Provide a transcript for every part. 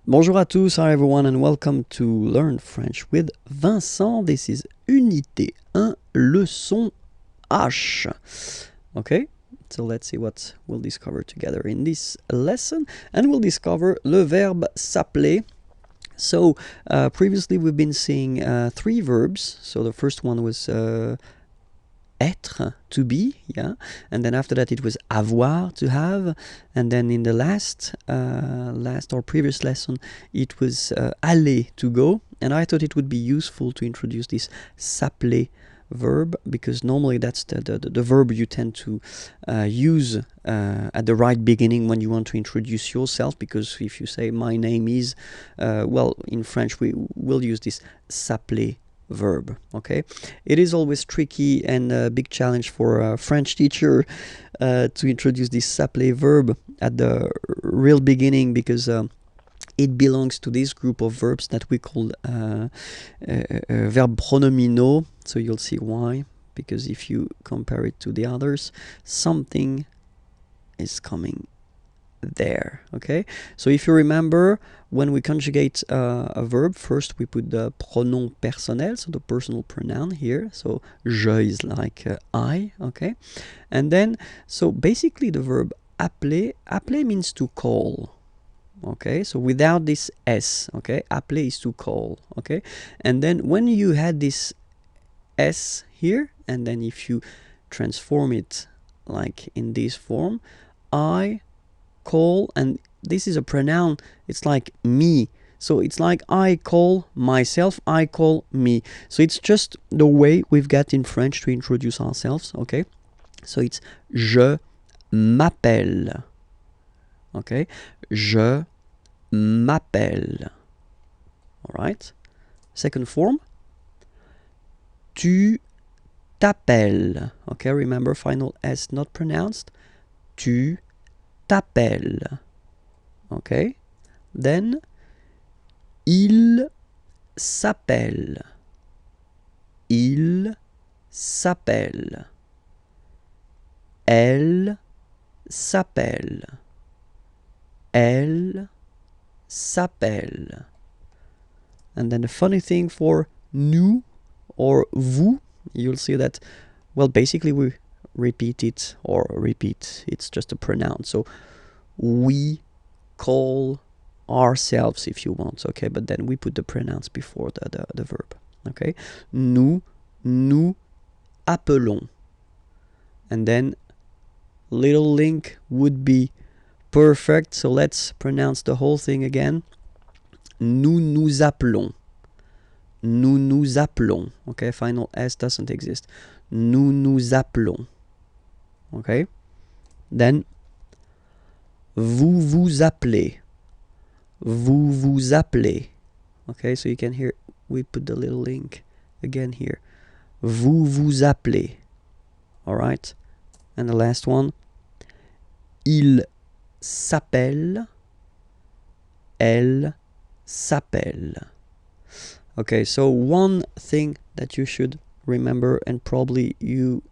Bonjour à tous, hi everyone, and welcome to Learn French with Vincent. This is Unité 1, leçon H. Okay, so let's see what we'll discover together in this lesson. And we'll discover le verbe s'appeler. So previously we've been seeing three verbs. So the first one was être, to be, yeah, and then after that it was avoir, to have, and then in the last or previous lesson it was aller, to go. And I thought it would be useful to introduce this s'appeler verb, because normally that's the verb you tend to use at the right beginning when you want to introduce yourself, because if you say my name is, well, in French we will use this s'appeler verb. Okay, it is always tricky and a big challenge for a French teacher to introduce this s'appeler verb at the real beginning, because it belongs to this group of verbs that we call verb pronominaux. So you'll see why, because if you compare it to the others, something is coming there. Okay, so if you remember, when we conjugate a verb, first we put the pronom personnel, so the personal pronoun here. So je is like I. Okay, and then so basically the verb appeler means to call. Okay, so without this s, okay, appeler is to call. Okay, and then when you had this s here, and then if you transform it like in this form, I call, and this is a pronoun, it's like me, so it's like I call myself, I call me. So it's just the way we've got in French to introduce ourselves. Okay, so it's je m'appelle. Okay, je m'appelle. All right, second form, tu t'appelles. Okay, remember, final s not pronounced. Tu t'appelles. Okay, then il s'appelle. Il s'appelle. Elle s'appelle. Elle s'appelle. And then the funny thing for nous or vous, you'll see that, well, basically we repeat it, or repeat, it's just a pronoun. So we call ourselves, if you want. Okay, but then we put the pronouns before the verb. Okay, nous appelons. And then little link would be perfect, so let's pronounce the whole thing again. Nous appelons. Nous appelons. Okay, final s doesn't exist. Nous appelons. Okay, then vous appelez. Vous appelez. Okay, so you can hear we put the little link again here. Vous appelez. All right, and the last one, il s'appelle. Elle s'appelle. Okay, so one thing that you should remember, and probably you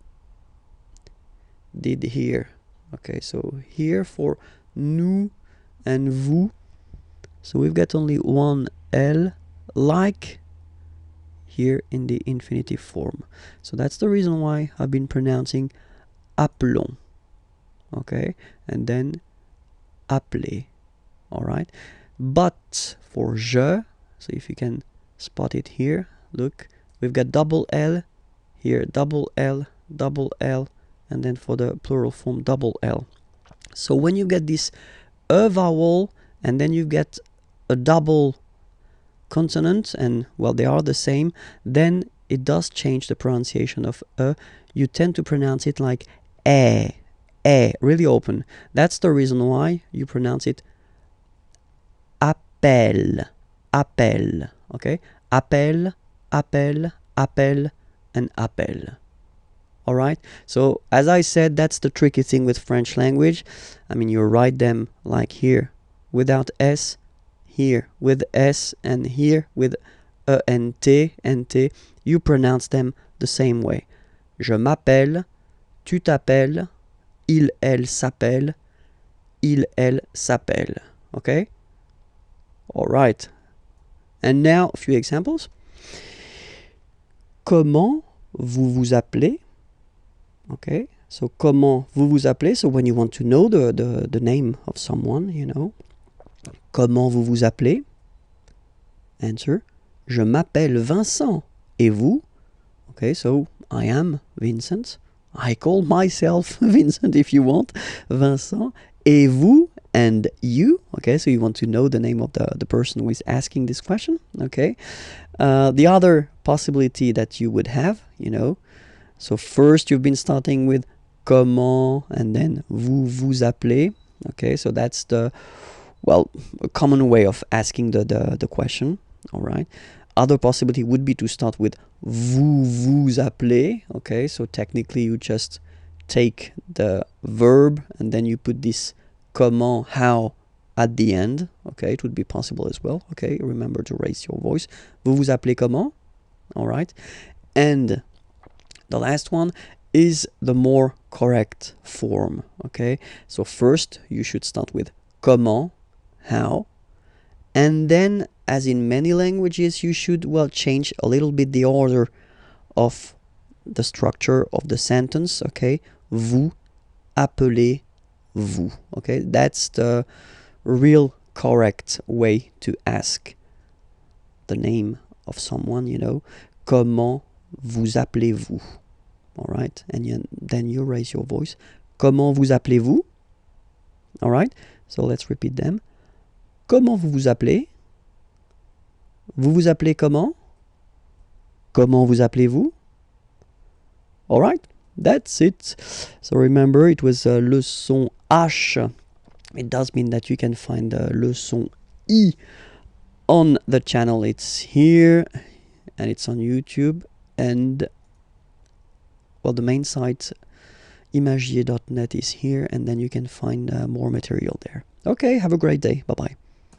did here. Okay, so here for nous and vous, so we've got only one L, like here in the infinitive form. So that's the reason why I've been pronouncing appelons. Okay, and then appeler. All right, but for je, so if you can spot it here, look, we've got double L here, double L, and then for the plural form, double L. So when you get this e vowel, and then you get a double consonant, and well, they are the same, then it does change the pronunciation of e. You tend to pronounce it like really open. That's the reason why you pronounce it appel. Okay, appel, and appel. All right, so as I said, that's the tricky thing with French language. I mean, you write them like here without s, here with s, and here with e and t, you pronounce them the same way. Je m'appelle, tu t'appelles, elle s'appelle, il, elle s'appelle. Okay? All right. And now a few examples. Comment vous vous appelez? Okay. So comment vous vous appelez? So when you want to know the name of someone, you know. Comment vous vous appelez? Answer. Je m'appelle Vincent. Et vous? Okay, so I am Vincent. I call myself Vincent if you want. Vincent. Et vous? And you. Okay, so you want to know the name of the person who is asking this question. Okay. The other possibility that you would have, you know. So first you've been starting with comment and then vous vous appelez. Okay, so that's a common way of asking the question. All right. Other possibility would be to start with vous vous appelez. Okay, so technically you just take the verb and then you put this comment, how, at the end. Okay, it would be possible as well. Okay, remember to raise your voice. Vous vous appelez comment? All right. And the last one is the more correct form. Okay, so first you should start with comment, how, and then, as in many languages, you should, change a little bit the order of the structure of the sentence. Okay, vous appelez-vous. Okay, that's the real correct way to ask the name of someone, you know. Comment vous appelez-vous? All right, and then you raise your voice. Comment vous appelez-vous? All right, so let's repeat them. Comment vous vous appelez? Vous vous appelez comment? Comment vous appelez-vous? All right, that's it. So remember, it was leçon H. It does mean that you can find leçon I on the channel. It's here and it's on YouTube, and the main site imagier.net is here, and then you can find more material there. Okay, have a great day. Bye-bye.